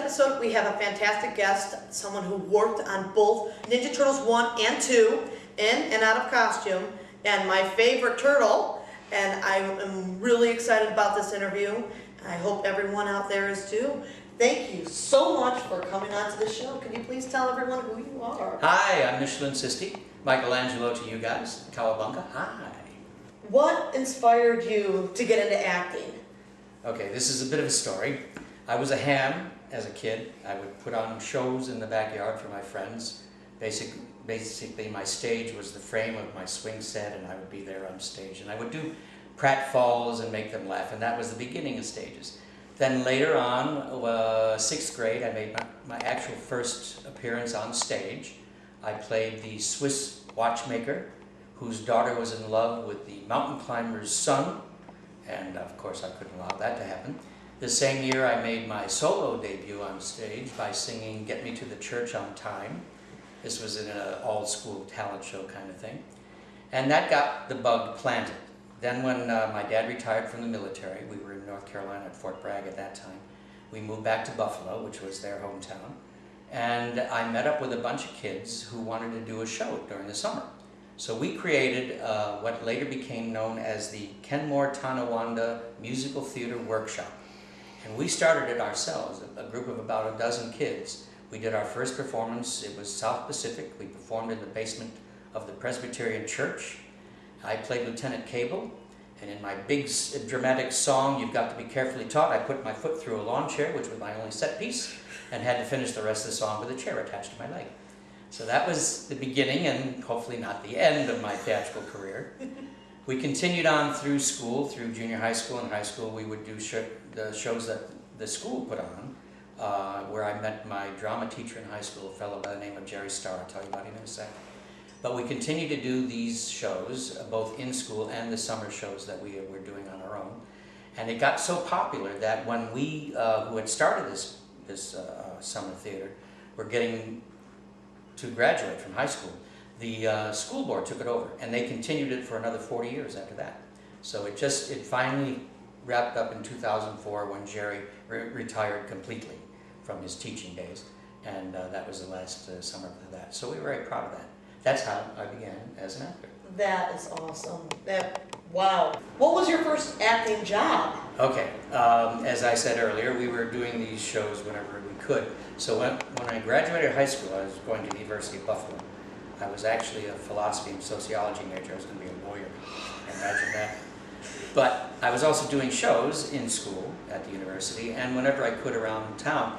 episode, we have a fantastic guest, someone who worked on both Ninja Turtles 1 and 2, in and out of costume, and my favorite turtle, and I am really excited about this interview. I hope everyone out there is too. Thank you so much for coming on to the show. Can you please tell everyone who you are? Hi, I'm Michelan Sisti. Michaelangelo to you guys. Cowabunga, hi. What inspired you to get into acting? Okay, this is a bit of a story. I was a ham as a kid. I would put on shows in the backyard for my friends. Basically, my stage was the frame of my swing set, and I would be there on stage. And I would do pratfalls and make them laugh, and that was the beginning of stages. Then later on, 6th grade, I made my actual first appearance on stage. I played the Swiss watchmaker, whose daughter was in love with the mountain climber's son, and of course I couldn't allow that to happen. The same year I made my solo debut on stage by singing Get Me to the Church on Time. This was in an all-school talent show kind of thing. And that got the bug planted. Then when my dad retired from the military, we were in North Carolina at Fort Bragg at that time, we moved back to Buffalo, which was their hometown, and I met up with a bunch of kids who wanted to do a show during the summer. So we created what later became known as the Kenmore Tonawanda Musical Theater Workshop. And we started it ourselves, a group of about a dozen kids. We did our first performance, it was South Pacific. We performed in the basement of the Presbyterian Church. I played Lieutenant Cable, and in my big dramatic song, You've Got to Be Carefully Taught, I put my foot through a lawn chair, which was my only set piece, and had to finish the rest of the song with a chair attached to my leg. So that was the beginning, and hopefully not the end of my theatrical career. We continued on through school, through junior high school and high school. We would do the shows that the school put on, where I met my drama teacher in high school, a fellow by the name of Jerry Starr. I'll tell you about him in a second. But we continue to do these shows, both in school and the summer shows that we were doing on our own. And it got so popular that when we, who had started this summer theater, were getting to graduate from high school, the school board took it over, and they continued it for another 40 years after that. So it finally wrapped up in 2004 when Jerry retired completely from his teaching days, and that was the last summer of that. So we were very proud of that. That's how I began as an actor. That is awesome. Wow. What was your first acting job? Okay, as I said earlier, we were doing these shows whenever we could. So when I graduated high school, I was going to the University of Buffalo. I was actually a philosophy and sociology major. I was going to be a lawyer. Imagine that. But I was also doing shows in school at the university, and whenever I could around town.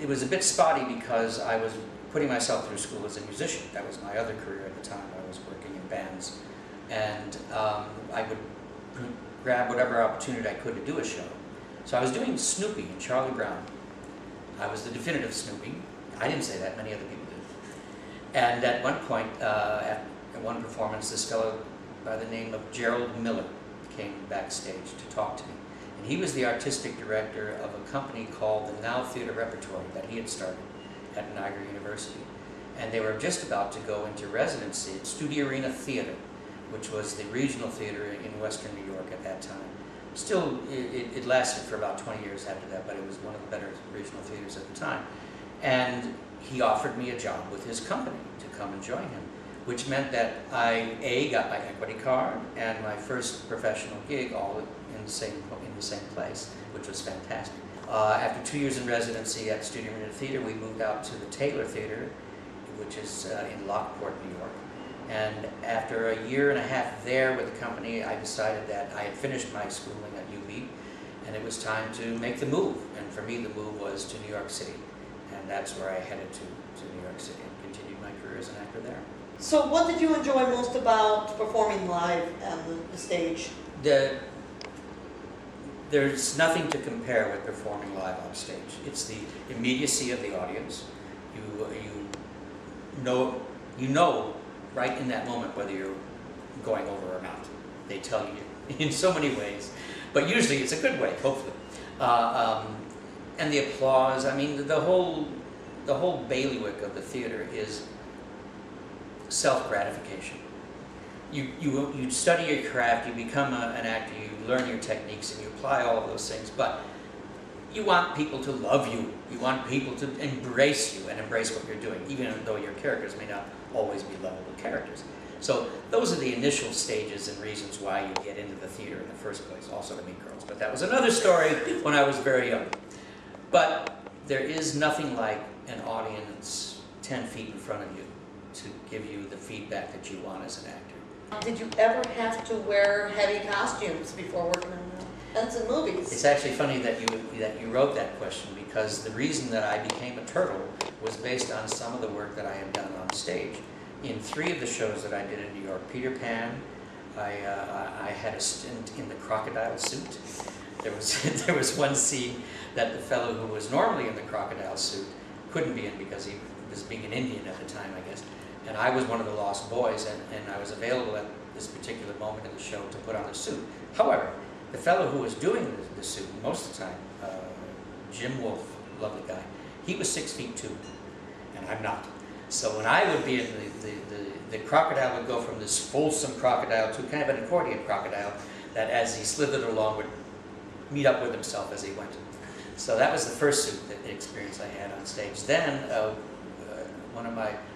It was a bit spotty because I was putting myself through school as a musician. That was my other career at the time. I was working in bands, and I would grab whatever opportunity I could to do a show. So I was doing Snoopy and Charlie Brown. I was the definitive Snoopy. I didn't say that, many other people did. And at one point, at one performance, this fellow by the name of Gerald Miller came backstage to talk to me. And he was the artistic director of a company called the Now Theater Repertory that he had started at Niagara University. And they were just about to go into residency at Studio Arena Theater, which was the regional theater in Western New York at that time. Still, it lasted for about 20 years after that, but it was one of the better regional theaters at the time. And he offered me a job with his company to come and join him, which meant that I, got my equity card and my first professional gig all in the same place, which was fantastic. After 2 years in residency at Studio Arena Theater, we moved out to the Taylor Theater, which is in Lockport, New York. And after a year and a half there with the company, I decided that I had finished my schooling at UB, and it was time to make the move. And for me, the move was to New York City. And that's where I headed to New York City and continued my career as an actor there. So what did you enjoy most about performing live on the stage? There's nothing to compare with performing live on stage. It's the immediacy of the audience. You know right in that moment whether you're going over or not. They tell you in so many ways, but usually it's a good way, hopefully. And the applause. I mean, the whole bailiwick of the theater is self-gratification. You study your craft, you become an actor, you learn your techniques, and you apply all of those things, but you want people to love you. You want people to embrace you and embrace what you're doing, even though your characters may not always be lovable characters. So those are the initial stages and reasons why you get into the theater in the first place, also to meet girls. But that was another story when I was very young. But there is nothing like an audience 10 feet in front of you to give you the feedback that you want as an actor. Did you ever have to wear heavy costumes before working on the Henson movies? It's actually funny that you wrote that question, because the reason that I became a turtle was based on some of the work that I had done on stage. In 3 of the shows that I did in New York, Peter Pan, I had a stint in the crocodile suit. There was one scene that the fellow who was normally in the crocodile suit couldn't be in because he was being an Indian at the time, I guess. And I was one of the lost boys, and I was available at this particular moment in the show to put on the suit. However, the fellow who was doing the suit most of the time, Jim Wolfe, lovely guy, he was 6'2", and I'm not. So when I would be in the crocodile would go from this fulsome crocodile to kind of an accordion crocodile that as he slithered along would meet up with himself as he went. So that was the first suit experience I had on stage. Then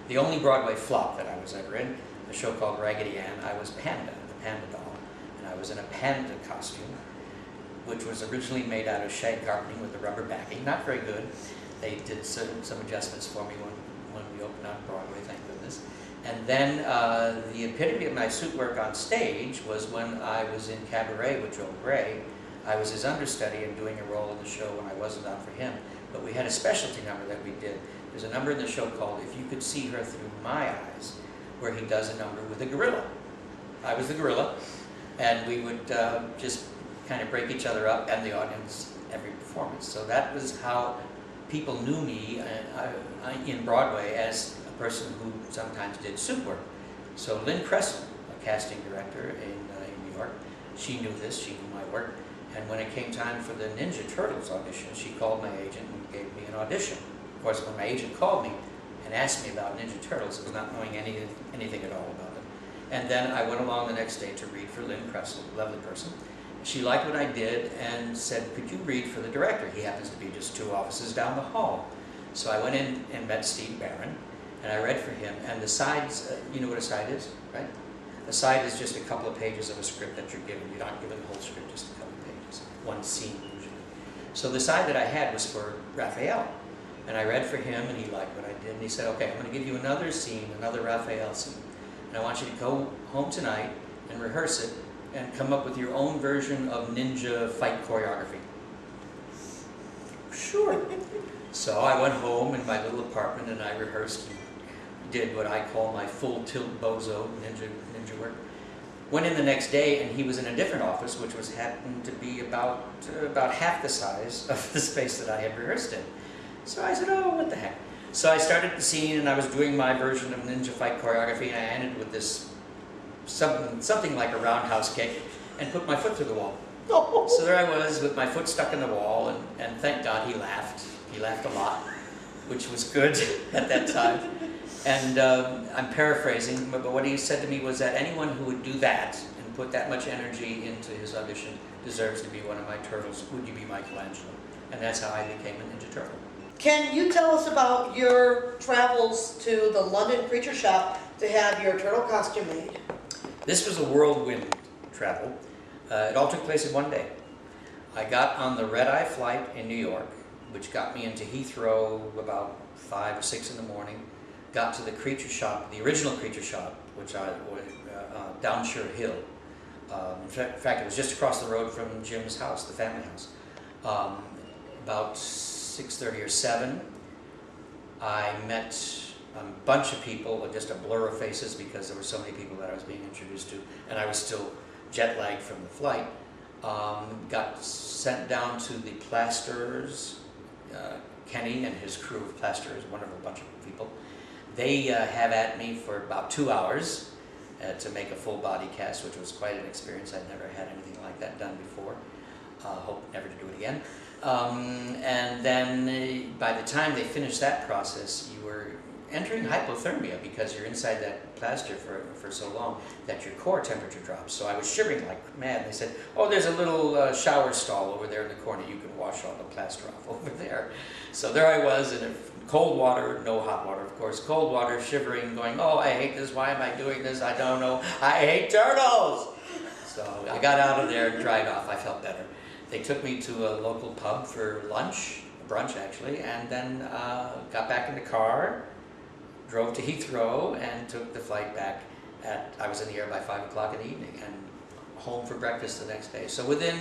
the only Broadway flop that I was ever in, a show called Raggedy Ann, I was Panda, the Panda doll. And I was in a panda costume, which was originally made out of shag carpeting with the rubber backing. Not very good. They did some adjustments for me when we opened on Broadway, thank goodness. And then the epitome of my suit work on stage was when I was in Cabaret with Joel Grey. I was his understudy and doing a role in the show when I wasn't on for him. But we had a specialty number that we did. There's a number in the show called If You Could See Her Through My Eyes, where he does a number with a gorilla. I was the gorilla, and we would just kind of break each other up and the audience every performance. So that was how people knew me in Broadway as a person who sometimes did suit work. So Lynn Kressel, a casting director in New York, she knew this, she knew my work. And when it came time for the Ninja Turtles audition, she called my agent and gave me an audition. Of course, when my agent called me and asked me about Ninja Turtles, it was not knowing anything at all about them. And then I went along the next day to read for Lynn Kressel, a lovely person. She liked what I did and said, could you read for the director? He happens to be just 2 offices down the hall. So I went in and met Steve Barron, and I read for him. And the sides, you know what a side is, right? A side is just a couple of pages of a script that you're given. You're not given the whole script, just a couple of pages, one scene usually. So the side that I had was for Raphael. And I read for him, and he liked what I did. And he said, okay, I'm going to give you another scene, another Raphael scene. And I want you to go home tonight and rehearse it and come up with your own version of ninja fight choreography. Sure. So I went home in my little apartment and I rehearsed and did what I call my full tilt bozo ninja work. Went in the next day and he was in a different office, which happened to be about half the size of the space that I had rehearsed in. So I said, oh, what the heck. So I started the scene and I was doing my version of ninja fight choreography, and I ended with this something like a roundhouse kick and put my foot through the wall. So there I was with my foot stuck in the wall, and thank God he laughed. He laughed a lot, which was good at that time. And I'm paraphrasing, but what he said to me was that anyone who would do that and put that much energy into his audition deserves to be one of my turtles. Would you be Michaelangelo? And that's how I became a Ninja Turtle. Can you tell us about your travels to the London Creature Shop to have your turtle costume made? This was a whirlwind travel. It all took place in one day. I got on the red-eye flight in New York, which got me into Heathrow about 5 or 6 in the morning. Got to the creature shop, the original creature shop, which was Downshire Hill. In fact, it was just across the road from Jim's house, the family house. About 6:30 or 7, I met a bunch of people, just a blur of faces because there were so many people that I was being introduced to, and I was still jet lagged from the flight. Got sent down to the plasterers, Kenny and his crew of plasterers, a wonderful bunch of people. They have at me for about 2 hours to make a full body cast, which was quite an experience. I'd never had anything like that done before. Hope never to do it again. And then by the time they finished that process, you were entering hypothermia because you're inside that plaster for so long that your core temperature drops. So I was shivering like mad. They said, oh, there's a little shower stall over there in the corner. You can wash all the plaster off over there. So there I was in cold water, no hot water, of course, cold water, shivering, going, oh, I hate this. Why am I doing this? I don't know. I hate turtles. So I got out of there and dried off. I felt better. They took me to a local pub for lunch, brunch actually, and then got back in the car, drove to Heathrow, and took the flight back I was in the air by 5 o'clock in the evening, and home for breakfast the next day. So within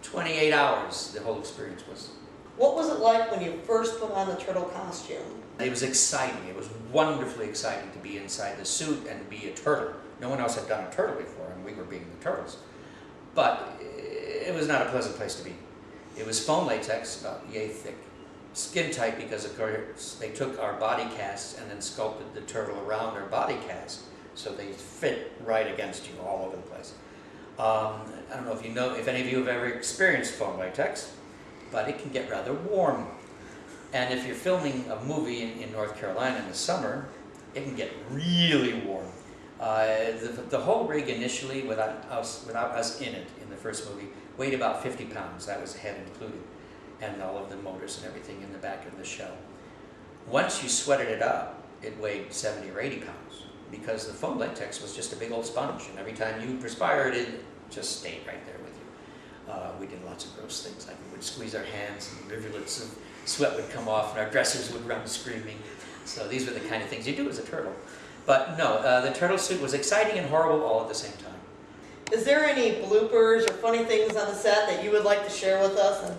28 hours, the whole experience was. What was it like when you first put on the turtle costume? It was exciting. It was wonderfully exciting to be inside the suit and be a turtle. No one else had done a turtle before, and we were being the turtles. But it was not a pleasant place to be. It was foam latex, about yay thick, skin tight, because of course they took our body casts and then sculpted the turtle around our body cast, so they fit right against you all over the place. I don't know if any of you have ever experienced foam latex, but it can get rather warm. And if you're filming a movie in North Carolina in the summer, it can get really warm. The whole rig initially, without us in it, in the first movie, weighed about 50 pounds. That was head included, and all of the motors and everything in the back of the shell. Once you sweated it up, it weighed 70 or 80 pounds, because the foam latex was just a big old sponge, and every time you perspired, it just stayed right there with you. We did lots of gross things, like we would squeeze our hands, and rivulets of sweat would come off, and our dressers would run screaming. So these were the kind of things you do as a turtle. But no, the turtle suit was exciting and horrible all at the same time. Is there any bloopers or funny things on the set that you would like to share with us, and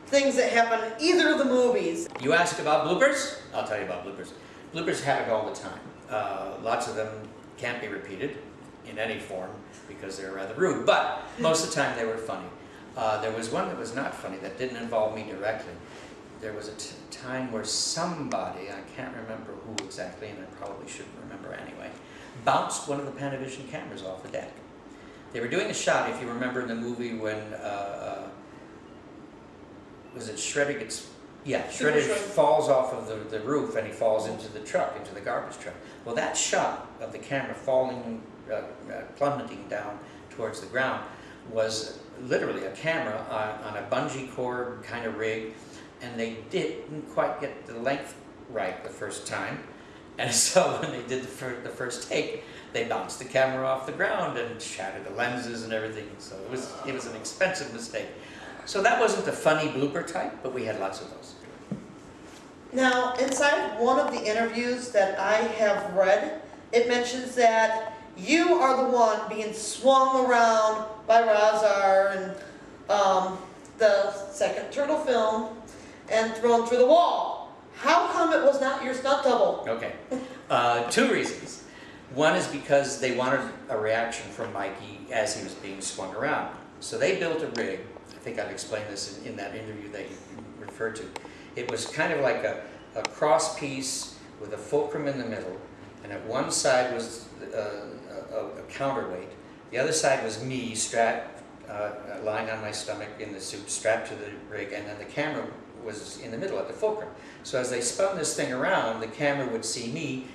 things that happen in either of the movies? You asked about bloopers? I'll tell you about bloopers. Bloopers happen all the time. Lots of them can't be repeated in any form because they're rather rude, but most of the time they were funny. There was one that was not funny that didn't involve me directly. There was a time where somebody, I can't remember who exactly, and I probably shouldn't remember anyway, bounced one of the Panavision cameras off the deck. They were doing a shot, if you remember in the movie when, was it Shredder gets, yeah, Shredder falls off of the roof and he falls into the truck, into the garbage truck. Well, that shot of the camera falling, plummeting down towards the ground was literally a camera on a bungee cord kind of rig, and they didn't quite get the length right the first time. And so when they did the first take, they bounced the camera off the ground and shattered the lenses and everything. So it was an expensive mistake. So that wasn't the funny blooper type, but we had lots of those. Now, inside one of the interviews that I have read, it mentions that you are the one being swung around by Razar and the second turtle film and thrown through the wall. How come it was not your stunt double? Okay, 2 reasons. One is because they wanted a reaction from Mikey as he was being swung around. So they built a rig. I think I've explained this in that interview that you referred to. It was kind of like a cross piece with a fulcrum in the middle, and at one side was a counterweight. The other side was me strapped, lying on my stomach in the suit, strapped to the rig, and then the camera was in the middle at the fulcrum. So as they spun this thing around, the camera would see me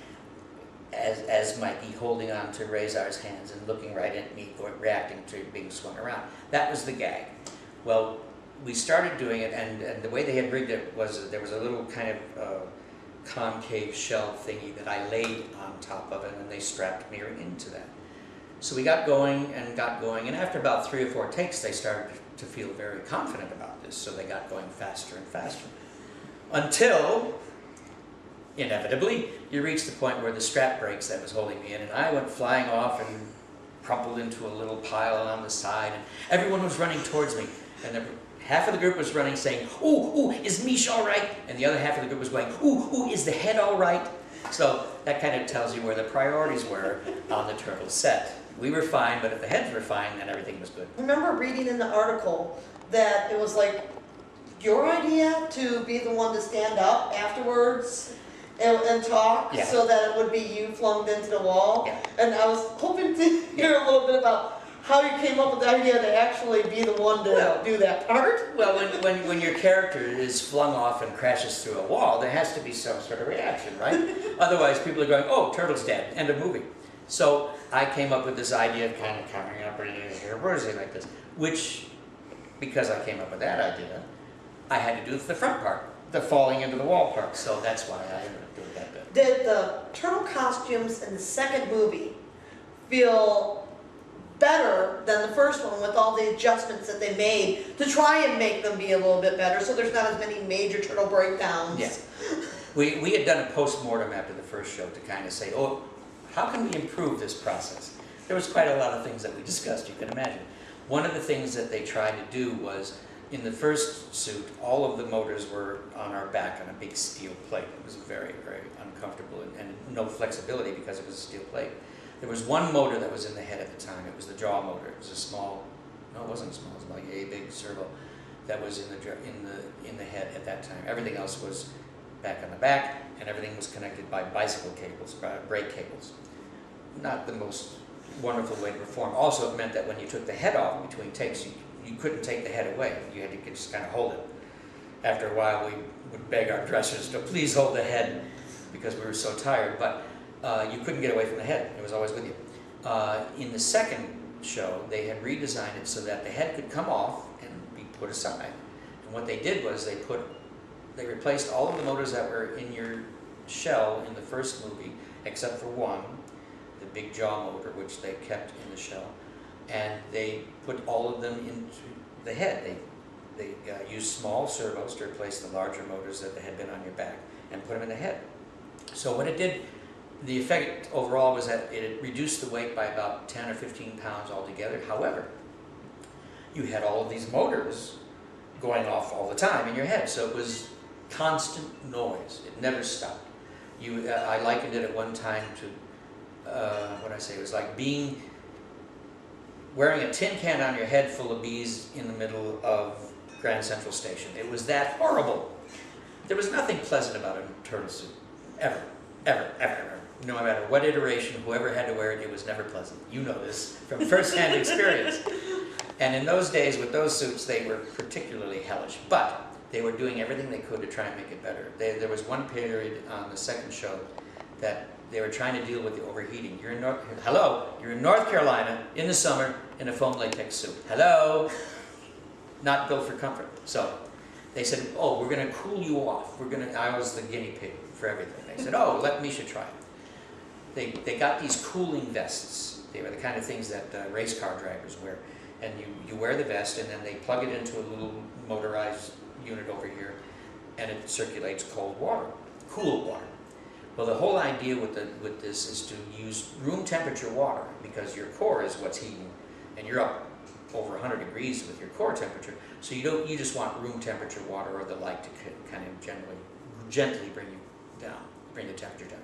as Mikey holding on to Razar's hands and looking right at me, reacting to being swung around. That was the gag. Well, we started doing it, and the way they had rigged it was there was a little kind of concave shell thingy that I laid on top of it, and they strapped me into that. So we got going, and after about 3 or 4 takes, they started to feel very confident about this, so they got going faster and faster. Until, inevitably, you reach the point where the strap breaks that was holding me in, and I went flying off and crumpled into a little pile on the side, and everyone was running towards me, and half of the group was running saying, ooh, is Mish all right? And the other half of the group was going, ooh, is the head all right? So that kind of tells you where the priorities were on the turtle set. We were fine, but if the heads were fine, then everything was good. I remember reading in the article that it was like your idea to be the one to stand up afterwards and talk, so that it would be you flung into the wall. Yeah. And I was hoping to hear a little bit about how you came up with the idea to actually be the one to do that part. Well, when your character is flung off and crashes through a wall, there has to be some sort of reaction, right? Otherwise, people are going, "Oh, Turtle's dead," end of movie. So I came up with this idea of kind of coming up and here, where is he like this? Which, because I came up with that idea, I had to do the front part, the falling into the wall part. So that's why I ended up doing that bit. Did the turtle costumes in the second movie feel better than the first one with all the adjustments that they made to try and make them be a little bit better so there's not as many major turtle breakdowns? Yeah. We had done a post-mortem after the first show to kind of say, oh, how can we improve this process? There was quite a lot of things that we discussed, you can imagine. One of the things that they tried to do was, in the first suit, all of the motors were on our back on a big steel plate. It was very, very uncomfortable and no flexibility because it was a steel plate. There was one motor that was in the head at the time. It was the jaw motor. It was a small, no, it wasn't small. It was like a big servo that was in the head at that time. Everything else was back on the back, and everything was connected by bicycle cables, brake cables. Not the most wonderful way to perform. Also, it meant that when you took the head off between takes, you couldn't take the head away. You had to just kind of hold it. After a while, we would beg our dressers to please hold the head because we were so tired. But you couldn't get away from the head. It was always with you. In the second show, they had redesigned it so that the head could come off and be put aside. And what they did was they replaced all of the motors that were in your shell in the first movie, except for one, the big jaw motor, which they kept in the shell. And they put all of them into the head. They used small servos to replace the larger motors that had been on your back and put them in the head. So what it did, the effect overall was that it reduced the weight by about 10 or 15 pounds altogether. However, you had all of these motors going off all the time in your head, so it was constant noise. It never stopped. I likened it at one time to, what did I say, it was like wearing a tin can on your head full of bees in the middle of Grand Central Station. It was that horrible. There was nothing pleasant about a turtle suit, ever, ever, ever, ever. No matter what iteration, whoever had to wear it, it was never pleasant. You know this from first-hand experience. And in those days, with those suits, they were particularly hellish. But they were doing everything they could to try and make it better. There was one period on the second show that they were trying to deal with the overheating. You're in North Carolina in the summer in a foam latex suit. Hello? Not built for comfort. So they said, oh, we're going to cool you off. I was the guinea pig for everything. They said, oh, let Misha try it. They got these cooling vests. They were the kind of things that race car drivers wear. And you wear the vest, and then they plug it into a little motorized unit over here, and it circulates cold water, cool water. Well, the whole idea with this is to use room temperature water, because your core is what's heating, and you're up over 100 degrees with your core temperature. So you just want room temperature water or the like to kind of gently bring the temperature down.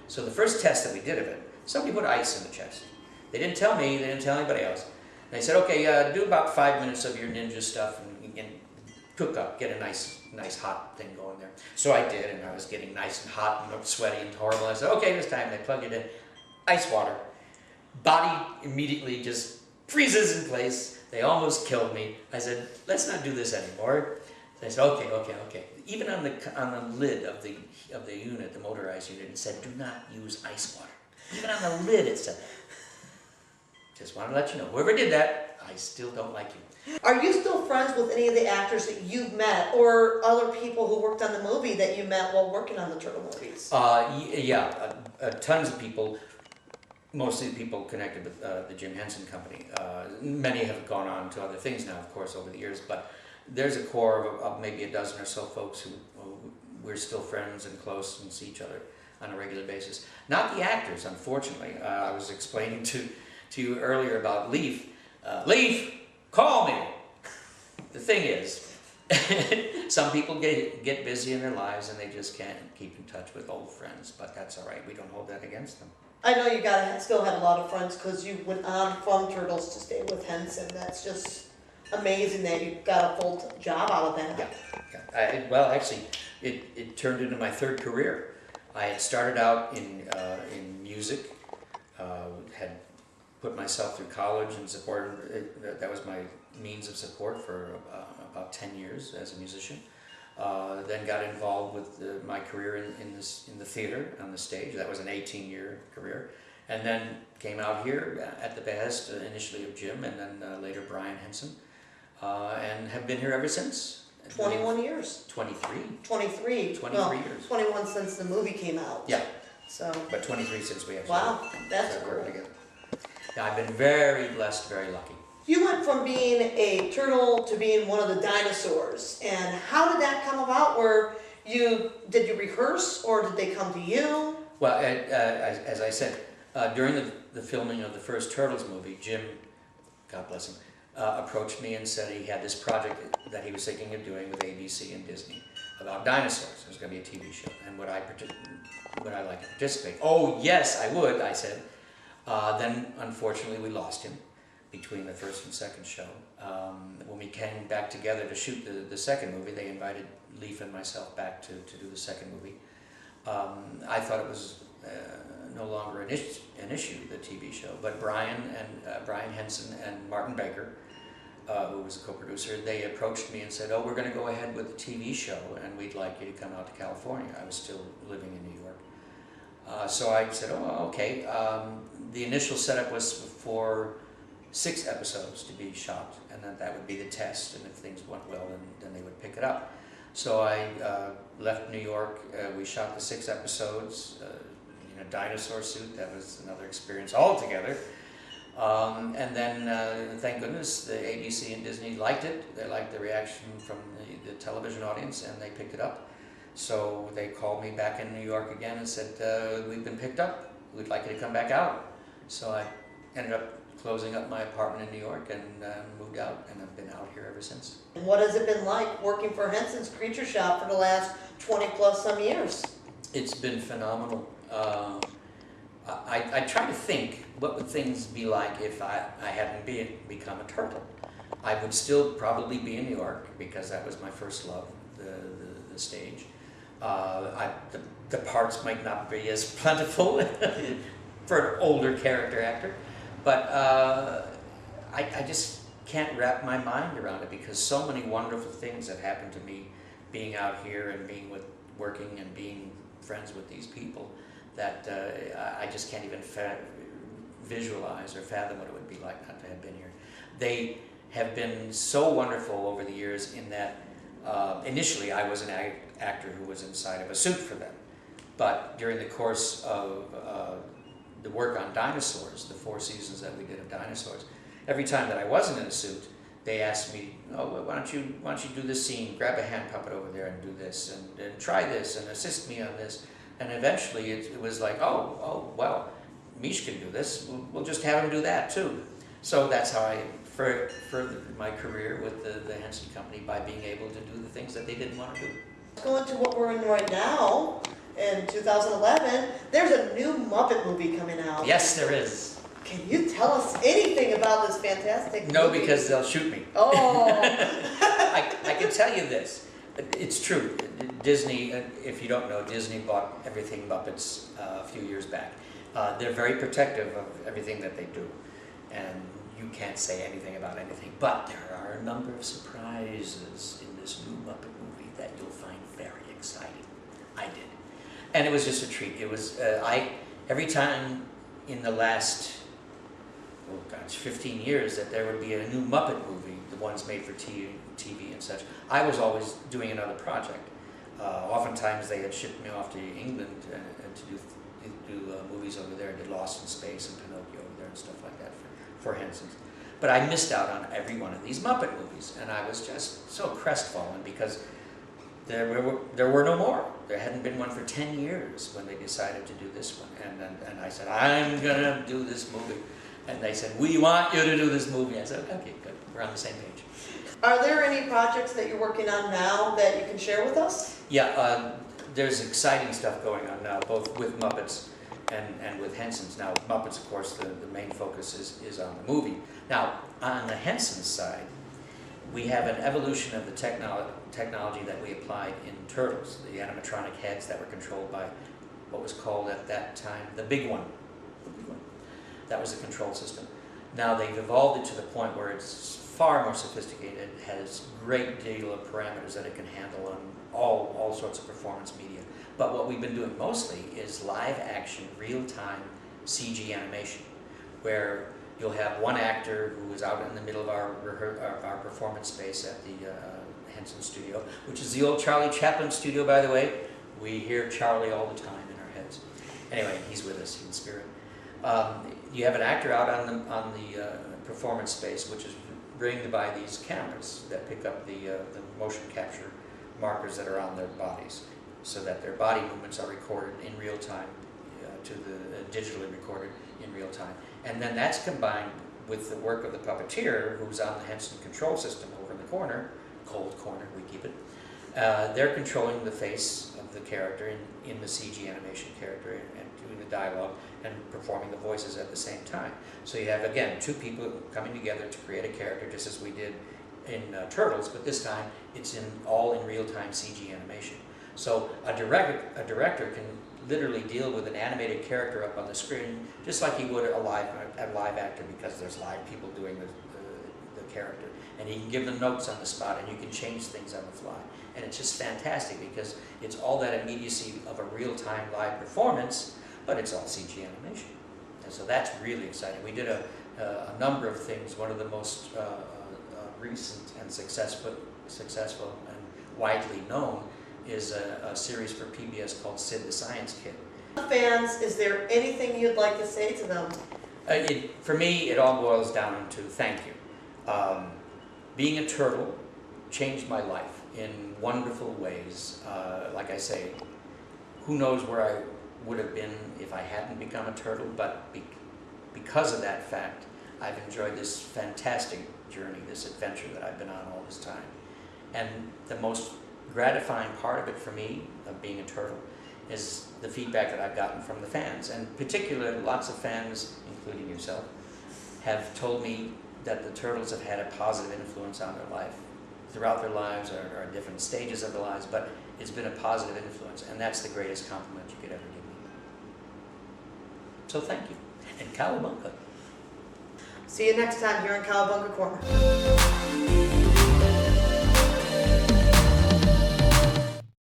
So the first test that we did of it, somebody put ice in the chest. They didn't tell me, they didn't tell anybody else. And they said, okay, do about 5 minutes of your ninja stuff and cook up, get a nice hot thing going there. So I did, and I was getting nice and hot and sweaty and horrible. I said, okay, this time. They plugged it in, ice water. Body immediately just freezes in place. They almost killed me. I said, let's not do this anymore. So I said, okay. Even on the lid of the unit, the motorized unit, it said, do not use ice water. Even on the lid it said that. Just want to let you know, whoever did that, I still don't like you. Are you still friends with any of the actors that you've met, or other people who worked on the movie that you met while working on the Turtle movies? Yeah, tons of people. Mostly people connected with the Jim Henson Company. Many have gone on to other things now, of course, over the years, but there's a core of maybe a dozen or so folks who we're still friends and close and see each other on a regular basis. Not the actors, unfortunately. I was explaining to you earlier about Leaf. Leaf, call me! The thing is, some people get busy in their lives and they just can't keep in touch with old friends, but that's all right. We don't hold that against them. I know you gotta still have a lot of friends because you went on from Turtles to stay with Henson. That's just amazing that you got a full job out of that. Yeah. Well, actually, it turned into my third career. I had started out in music, had put myself through college and that was my means of support for about 10 years as a musician. Then got involved with my career in the theater, on the stage. That was an 18-year career. And then came out here at the behest initially of Jim and then later Brian Henson. And have been here ever since. 21 years. 23. 23. 23 years. 21 since the movie came out. Yeah. So. But 23 since we actually Wow, that's started cool. working together. Yeah, I've been very blessed, very lucky. You went from being a turtle to being one of the dinosaurs, and how did that come about? Did you rehearse, or did they come to you? Well, as I said, during the filming of the first Turtles movie, Jim, God bless him, approached me and said he had this project that he was thinking of doing with ABC and Disney about dinosaurs. It was going to be a TV show, and would I like to participate? Oh yes, I would, I said. Then unfortunately we lost him between the first and second show. When we came back together to shoot the second movie, they invited Leif and myself back to do the second movie. I thought it was no longer an issue, the TV show, but Brian Henson and Martin Baker, who was a co-producer, they approached me and said, oh, we're going to go ahead with the TV show and we'd like you to come out to California. I was still living in New York. So I said, oh, okay. The initial setup was for 6 episodes to be shot, and then that would be the test, and if things went well, then they would pick it up. So I left New York. We shot the 6 episodes in a dinosaur suit. That was another experience altogether. And then, thank goodness, the ABC and Disney liked it. They liked the reaction from the television audience, and they picked it up. So they called me back in New York again and said, we've been picked up. We'd like you to come back out. So I ended up closing up my apartment in New York and moved out, and I've been out here ever since. And what has it been like working for Henson's Creature Shop for the last 20 plus some years? It's been phenomenal. I try to think, what would things be like if I hadn't become a turtle? I would still probably be in New York because that was my first love, the stage. The parts might not be as plentiful for an older character actor, but I just can't wrap my mind around it because so many wonderful things have happened to me being out here and working and being friends with these people that I just can't even visualize or fathom what it would be like not to have been here. They have been so wonderful over the years in that initially I was an actor who was inside of a suit for them, but during the course of the work on Dinosaurs, the 4 seasons that we did of Dinosaurs, every time that I wasn't in a suit, they asked me, oh, well, why don't you do this scene, grab a hand puppet over there and do this, and try this, and assist me on this. And eventually it was like, oh, well, Mish can do this, we'll just have him do that too. So that's how I furthered my career with the Henson Company, by being able to do the things that they didn't want to do. Let's go into what we're in right now. In 2011, there's a new Muppet movie coming out. Yes, there is. Can you tell us anything about this fantastic movie? No, because they'll shoot me. Oh. I can tell you this. It's true. Disney, if you don't know, Disney bought everything Muppets a few years back. They're very protective of everything that they do. And you can't say anything about anything. But there are a number of surprises in this new Muppet movie that you'll find very exciting. I did. And it was just a treat. It was, every time in the last, 15 years that there would be a new Muppet movie, the ones made for TV and such, I was always doing another project. Oftentimes they had shipped me off to England and to do movies over there. I did Lost in Space and Pinocchio over there and stuff like that for Hensons. But I missed out on every one of these Muppet movies, and I was just so crestfallen because there were no more. There hadn't been one for 10 years when they decided to do this one. And I said, I'm going to do this movie. And they said, we want you to do this movie. I said, okay, good. We're on the same page. Are there any projects that you're working on now that you can share with us? Yeah, there's exciting stuff going on now, both with Muppets and with Hensons. Now, Muppets, of course, the main focus is on the movie. Now, on the Hensons side, we have an evolution of the technology that we applied in Turtles, the animatronic heads that were controlled by what was called at that time the Big One. That was the control system. Now they've evolved it to the point where it's far more sophisticated. It has a great deal of parameters that it can handle on all sorts of performance media. But what we've been doing mostly is live action, real-time CG animation, where you'll have one actor who is out in the middle of our performance space at the Henson studio, which is the old Charlie Chaplin studio, by the way. We hear Charlie all the time in our heads. Anyway, he's with us in spirit. You have an actor out on the performance space, which is ringed by these cameras that pick up the motion capture markers that are on their bodies, so that their body movements are recorded in real time, digitally recorded in real time. And then that's combined with the work of the puppeteer, who's on the Henson control system over in the corner, cold corner, we keep it. They're controlling the face of the character in the CG animation character and doing the dialogue and performing the voices at the same time. So you have, again, two people coming together to create a character, just as we did in Turtles, but this time it's all in real-time CG animation. So a director can literally deal with an animated character up on the screen just like he would a live actor, because there's live people doing the character. And he can give them notes on the spot, and you can change things on the fly. And it's just fantastic because it's all that immediacy of a real-time live performance, but it's all CG animation. And so that's really exciting. We did a number of things. One of the most recent and successful and widely known is a series for PBS called Sid the Science Kid. Fans, is there anything you'd like to say to them? For me, it all boils down to thank you. Being a turtle changed my life in wonderful ways. Like I say, who knows where I would have been if I hadn't become a turtle, but because of that fact, I've enjoyed this fantastic journey, this adventure that I've been on all this time. And the most gratifying part of it for me, of being a turtle, is the feedback that I've gotten from the fans. And particularly, lots of fans, including yourself, have told me that the turtles have had a positive influence on their life, throughout their lives or at different stages of their lives, but it's been a positive influence, and that's the greatest compliment you could ever give me. So thank you, and Cowabunga. See you next time here on Cowabunga Corner.